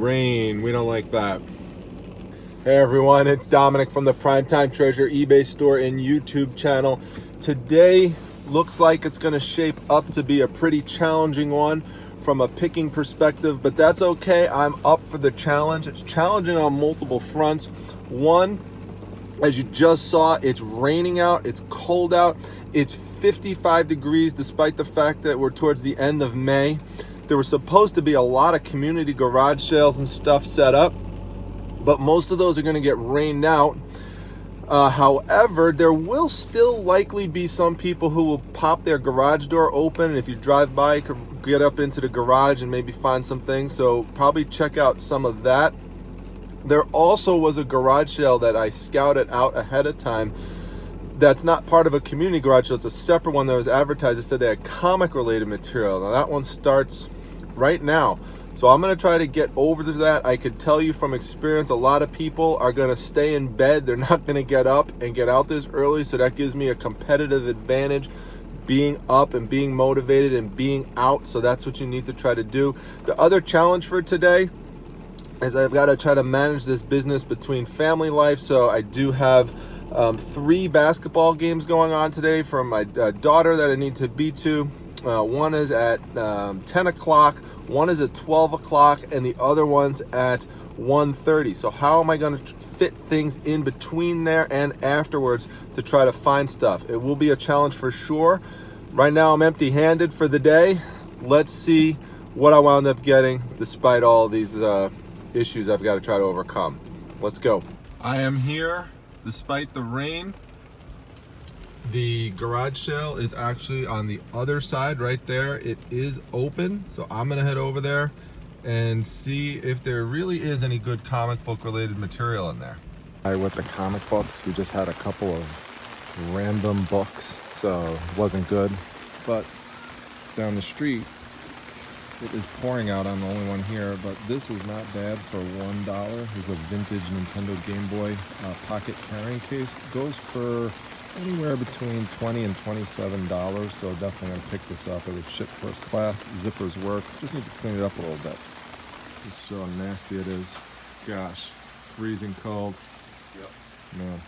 Rain, we don't like that. Hey everyone, it's Dominic from the Primetime Treasure eBay store and YouTube channel. Today looks like it's going to shape up to be a pretty challenging one from a picking perspective, but that's okay. I'm up for the challenge. It's challenging on multiple fronts. One, as you just saw, it's raining out, it's cold out, it's 55 degrees despite the fact that we're towards the end of May. There was supposed to be a lot of community garage sales and stuff set up, but most of those are going to get rained out. However, there will still likely be some people who will pop their garage door open, and if you drive by, you could get up into the garage and maybe find some things, so probably check out some of that. There also was a garage sale that I scouted out ahead of time that's not part of a community garage sale. It's a separate one that was advertised. It said they had comic related material. Now that one starts right now. So I'm going to try to get over to that. I could tell you from experience, a lot of people are going to stay in bed. They're not going to get up and get out this early. So that gives me a competitive advantage, being up and being motivated and being out. So that's what you need to try to do. The other challenge for today is I've got to try to manage this business between family life. So I do have 3 basketball games going on today for my daughter that I need to be to. One is at 10 o'clock, one is at 12 o'clock, and the other one's at 1:30. So how am I going to fit things in between there and afterwards to try to find stuff? It will be a challenge for sure. Right now I'm empty-handed for the day. Let's see what I wound up getting despite all these issues I've got to try to overcome. Let's go. I am here despite the rain. The garage sale is actually on the other side right there. It is open, so I'm gonna head over there and see if there really is any good comic book related material in there. With the comic books, we just had a couple of random books, so it wasn't good. But down the street, it is pouring out. I'm the only one here, but this is not bad for $1. There's a vintage Nintendo Game Boy pocket carrying case. It goes for anywhere between $20 and $27, so definitely gonna pick this up. It was shipped first class. Zippers work. Just need to clean it up a little bit. Just show how nasty it is. Gosh, freezing cold. Yep. Man.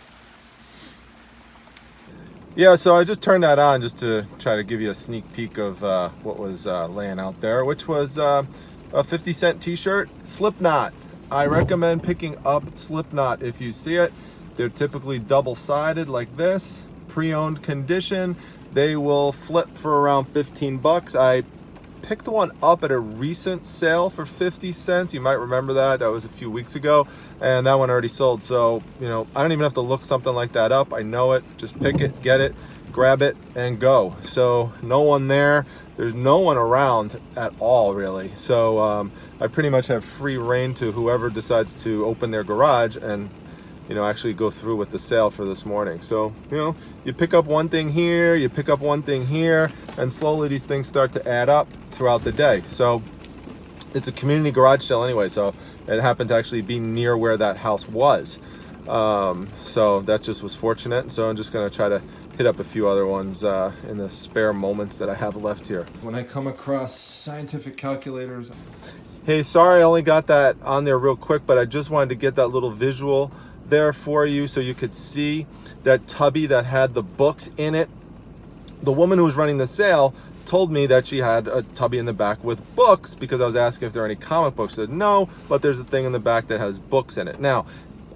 Yeah, so I just turned that on just to try to give you a sneak peek of what was laying out there, which was a 50-cent t-shirt, Slipknot. I recommend picking up Slipknot if you see it. They're typically double-sided like this, pre-owned condition. They will flip for around 15 bucks. I picked one up at a recent sale for 50 cents. You might remember that. That was a few weeks ago, and that one already sold. So, you know, I don't even have to look something like that up. I know it. Just pick it, get it, grab it, and go. So no one there. There's no one around at all, really. So I pretty much have free reign to whoever decides to open their garage and, you know, actually go through with the sale for this morning. So, you know, you pick up one thing here, you pick up one thing here, and slowly these things start to add up throughout the day. So it's a community garage sale anyway, so it happened to actually be near where that house was. So that just was fortunate. So I'm just gonna try to hit up a few other ones in the spare moments that I have left here. When I come across scientific calculators, hey, sorry I only got that on there real quick, but I just wanted to get that little visual there for you so you could see that tubby that had the books in it. The woman who was running the sale told me that she had a tubby in the back with books because I was asking if there are any comic books. I said no, but there's a thing in the back that has books in it. Now,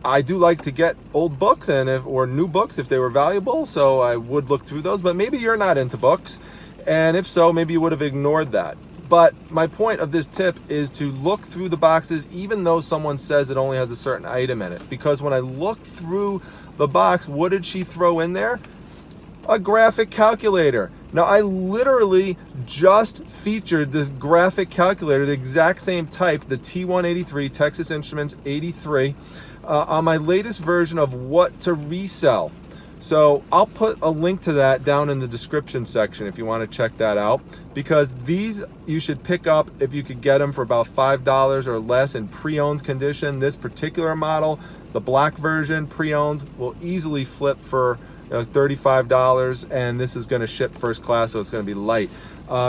I do like to get old books or new books if they were valuable, so I would look through those, but maybe you're not into books, and if so, maybe you would have ignored that. But my point of this tip is to look through the boxes even though someone says it only has a certain item in it. Because when I look through the box, what did she throw in there? A graphic calculator. Now, I literally just featured this graphic calculator, the exact same type, the T183, Texas Instruments 83, on my latest version of What to Resell. So I'll put a link to that down in the description section if you want to check that out, because these you should pick up if you could get them for about $5 or less in pre-owned condition. This particular model, the black version pre-owned, will easily flip for $35, and this is going to ship first class, so it's going to be light.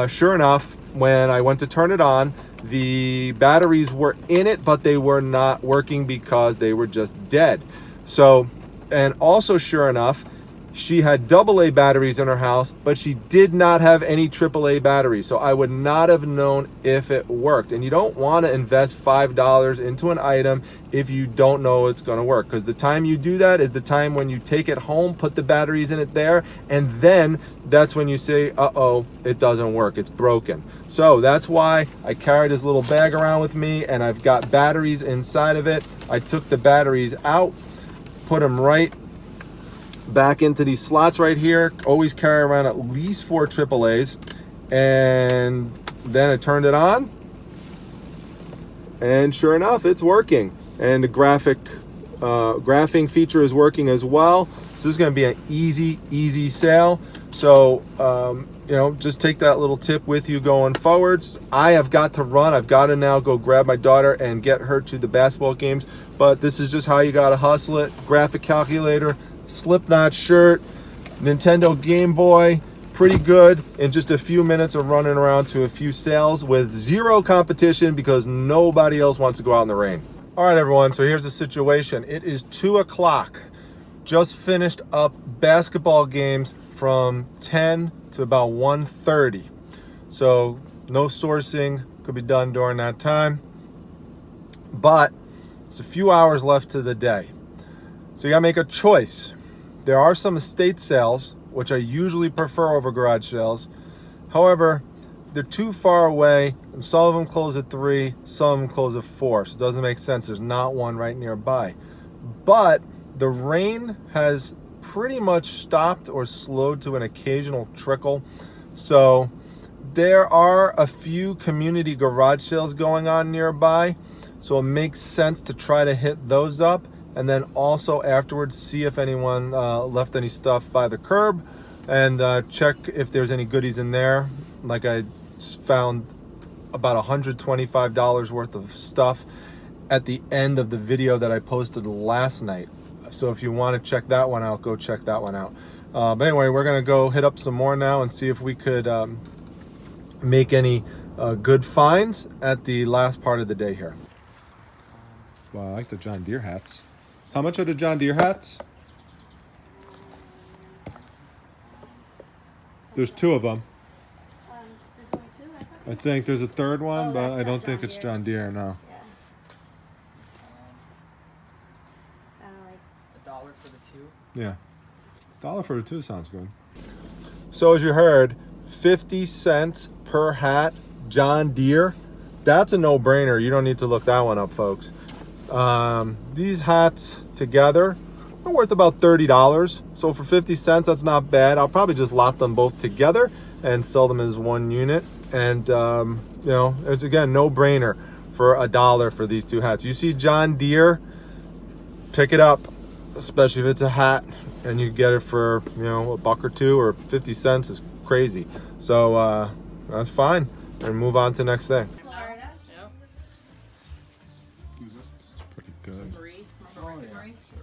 Sure enough, when I went to turn it on, the batteries were in it, but they were not working because they were just dead. So, and also sure enough, she had AA batteries in her house, but she did not have any AAA batteries. So I would not have known if it worked. And you don't want to invest $5 into an item if you don't know it's going to work. Because the time you do that is the time when you take it home, put the batteries in it there, and then that's when you say, uh-oh, it doesn't work, it's broken. So that's why I carry this little bag around with me, and I've got batteries inside of it. I took the batteries out, put them right back into these slots right here. Always carry around at least 4 AAAs, and then I turned it on, and sure enough, it's working. And the graphing feature is working as well. So this is going to be an easy sale. So you know, just take that little tip with you going forwards. I have got to run. I've got to now go grab my daughter and get her to the basketball games. But this is just how you got to hustle it. Graphic calculator, Slipknot shirt, Nintendo Game Boy, pretty good in just a few minutes of running around to a few sales with zero competition because nobody else wants to go out in the rain. All right, everyone, so here's the situation. It is 2 o'clock. Just finished up basketball games from 10 to about 1:30. So no sourcing could be done during that time. But it's a few hours left to the day. So you gotta make a choice. There are some estate sales, which I usually prefer over garage sales. However, they're too far away, and some of them close at 3, some of them close at 4, so it doesn't make sense. There's not one right nearby. But the rain has pretty much stopped or slowed to an occasional trickle. So there are a few community garage sales going on nearby, so it makes sense to try to hit those up. And then also afterwards, see if anyone left any stuff by the curb, and check if there's any goodies in there. Like I found about $125 worth of stuff at the end of the video that I posted last night. So if you want to check that one out, go check that one out. But anyway, we're going to go hit up some more now and see if we could make any good finds at the last part of the day here. Well, I like the John Deere hats. How much are the John Deere hats? There's 2 of them. There's only 2, I think there's a third one, Oh, but that's I don't not think John it's Deere. John Deere, no. Yeah. Like $1 for the 2. Yeah. $1 for the 2 sounds good. So as you heard, 50 cents per hat, John Deere. That's a no-brainer. You don't need to look that one up, folks. These hats together are worth about $30. So for 50 cents, that's not bad. I'll probably just lot them both together and sell them as one unit. And, you know, it's again, no-brainer for $1 for these 2 hats. You see John Deere, pick it up, especially if it's a hat and you get it for, you know, $1 or $2 or 50 cents is crazy. So, that's fine. And move on to the next thing. Florida. Yeah. It's pretty good. Marie. Oh, yeah. Marie. Sure.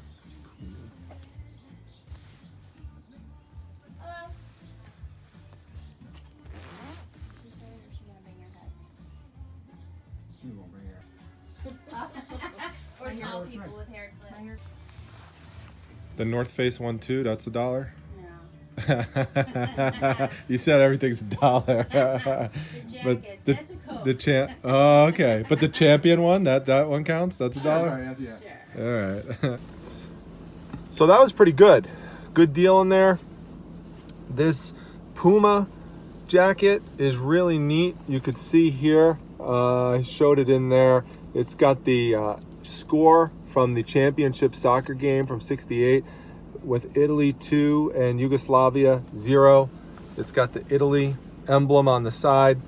Hello. She won't bring her. Or tall people with hair clips. The North Face one too, that's $1. No. You said everything's $1. The But jackets. the That's a coat. the champ. Oh, okay. But the champion one, that one counts. That's $1. Right, yeah. Sure. All right. So that was pretty good. Good deal in there. This Puma jacket is really neat. You could see here, I showed it in there. It's got the score from the championship soccer game from '68 with Italy 2 and Yugoslavia 0. It's got the Italy emblem on the side,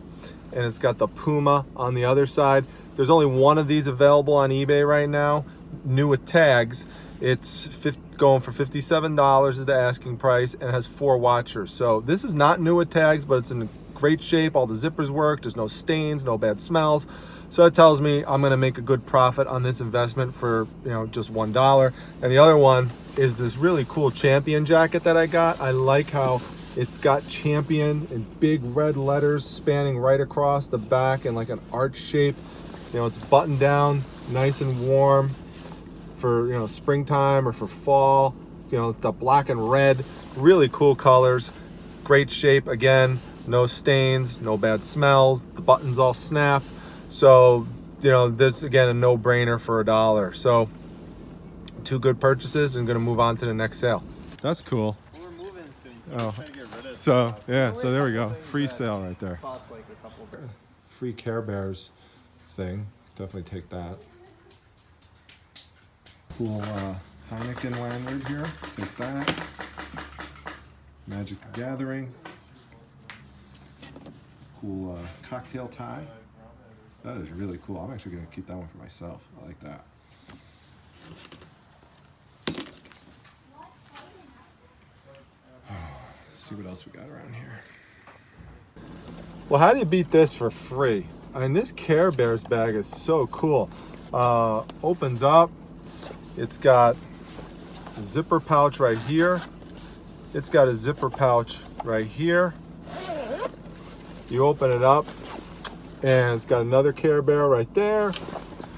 and it's got the Puma on the other side. There's only one of these available on eBay right now, new with tags. It's going for $57 is the asking price, and it has 4 watchers. So this is not new with tags, but it's in great shape. All the zippers work. There's no stains, no bad smells. So that tells me I'm going to make a good profit on this investment for, you know, just $1. And the other one is this really cool champion jacket that I got. I like how It's got Champion in big red letters spanning right across the back in like an arch shape. You know, it's buttoned down, nice and warm for, you know, springtime or for fall. You know, the black and red, really cool colors, great shape. Again, no stains, no bad smells. The buttons all snap. So, you know, this again, a no-brainer for $1. So 2 good purchases, and gonna move on to the next sale. That's cool. Well, we're moving soon, so Oh. we're trying to get rid of So stuff. yeah, We're so there we a go. couple things Free that sale right there. Cost like a couple grand. Free Care Bears thing. Definitely take that. Cool Heineken lanyard here. Take that. Magic the Gathering. Cool cocktail tie. That is really cool. I'm actually going to keep that one for myself. I like that. See what else we got around here. Well, how do you beat this for free? I mean, this Care Bears bag is so cool. Opens up. It's got a zipper pouch right here. It's got a zipper pouch right here. You open it up, and it's got another Care Bear right there.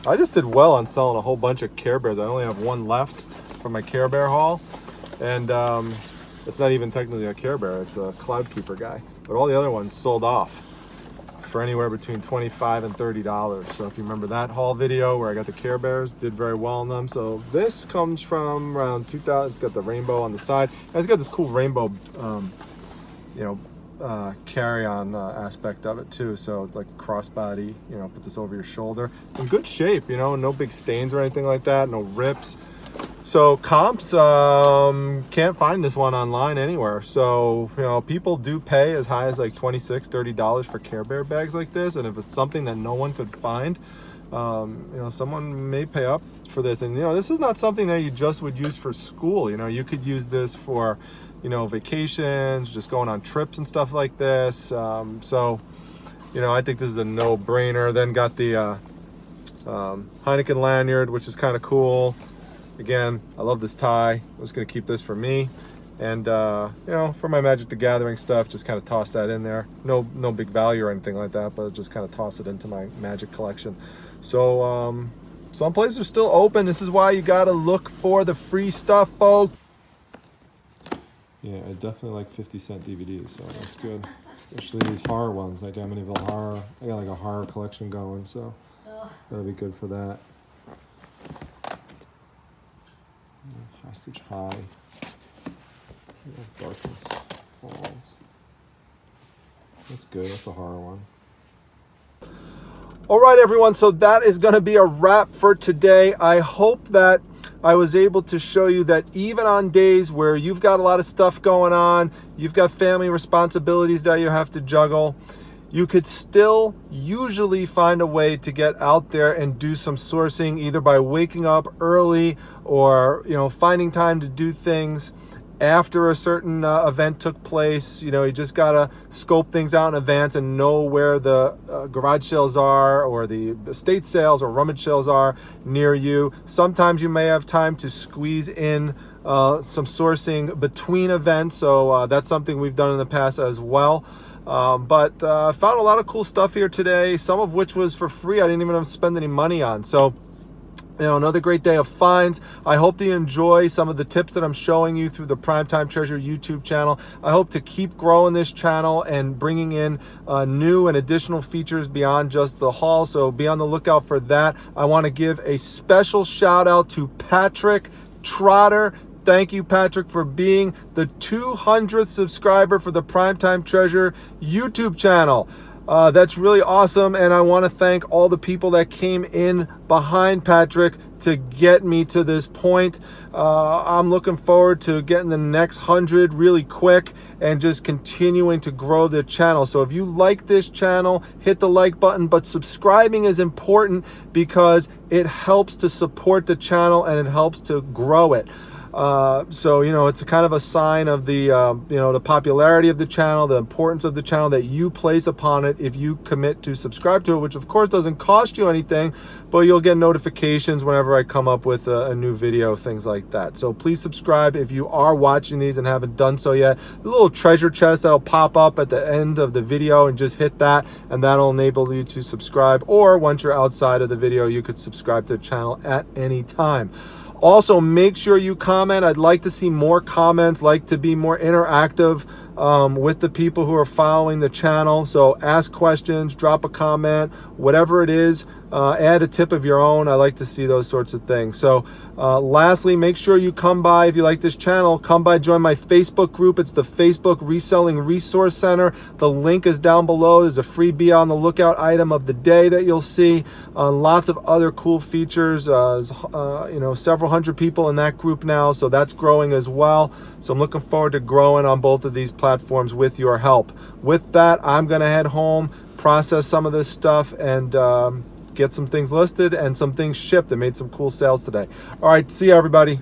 I just did well on selling a whole bunch of Care Bears. I only have one left from my Care Bear haul, and it's not even technically a Care Bear. It's a Cloud Keeper guy. But all the other ones sold off for anywhere between $25 and $30. So if you remember that haul video where I got the Care Bears, did very well on them. So this comes from around 2000. It's got the rainbow on the side. And it's got this cool rainbow, carry-on aspect of it too. So it's like crossbody. You know, put this over your shoulder. In good shape. You know, no big stains or anything like that. No rips. So comps, can't find this one online anywhere. So, you know, people do pay as high as like $26, $30 for Care Bear bags like this. And if it's something that no one could find, you know, someone may pay up for this. And, you know, this is not something that you just would use for school. You know, you could use this for, you know, vacations, just going on trips and stuff like this. So, you know, I think this is a no-brainer. Then got the Heineken lanyard, which is kind of cool. Again, I love this tie. I'm just going to keep this for me. And, you know, for my Magic the Gathering stuff, just kind of toss that in there. No big value or anything like that, but just kind of toss it into my Magic collection. So, some places are still open. This is why you got to look for the free stuff, folks. Yeah, I definitely like 50-cent DVDs, so that's good. Especially these horror ones, like Amityville Horror. I got like a horror collection going, so that'll be good for that. Hostage High. Darkness Falls. That's good. That's a horror one. All right, everyone. So that is going to be a wrap for today. I hope that I was able to show you that even on days where you've got a lot of stuff going on, you've got family responsibilities that you have to juggle, you could still usually find a way to get out there and do some sourcing, either by waking up early or, you know, finding time to do things after a certain event took place. You know, you just gotta scope things out in advance and know where the garage sales are, or the estate sales or rummage sales are near you. Sometimes you may have time to squeeze in some sourcing between events, so that's something we've done in the past as well. But I found a lot of cool stuff here today, some of which was for free. I didn't even have to spend any money on. So, you know, another great day of finds. I hope that you enjoy some of the tips that I'm showing you through the Primetime Treasure YouTube channel. I hope to keep growing this channel and bringing in new and additional features beyond just the haul. So be on the lookout for that. I want to give a special shout out to Patrick Trotter. Thank you, Patrick, for being the 200th subscriber for the Primetime Treasure YouTube channel. That's really awesome, and I want to thank all the people that came in behind Patrick to get me to this point. I'm looking forward to getting the next 100 really quick and just continuing to grow the channel. So if you like this channel, hit the like button, but subscribing is important because it helps to support the channel and it helps to grow it. So, you know, it's kind of a sign of the, you know, the popularity of the channel, the importance of the channel that you place upon it if you commit to subscribe to it, which of course doesn't cost you anything, but you'll get notifications whenever I come up with a new video, things like that. So please subscribe if you are watching these and haven't done so yet. The little treasure chest that'll pop up at the end of the video, and just hit that, and that'll enable you to subscribe. Or once you're outside of the video, you could subscribe to the channel at any time. Also, make sure you comment. I'd like to see more comments, like to be more interactive with the people who are following the channel. So ask questions, drop a comment, whatever it is, add a tip of your own. I like to see those sorts of things. So lastly, make sure you come by, if you like this channel, come by, join my Facebook group. It's the Facebook Reselling Resource Center. The link is down below. There's a free Be On the Lookout item of the day that you'll see. Lots of other cool features. You know, several hundred people in that group now, so that's growing as well. So I'm looking forward to growing on both of these platforms with your help. With that, I'm going to head home, process some of this stuff, and get some things listed and some things shipped. I made some cool sales today. All right, see you, everybody.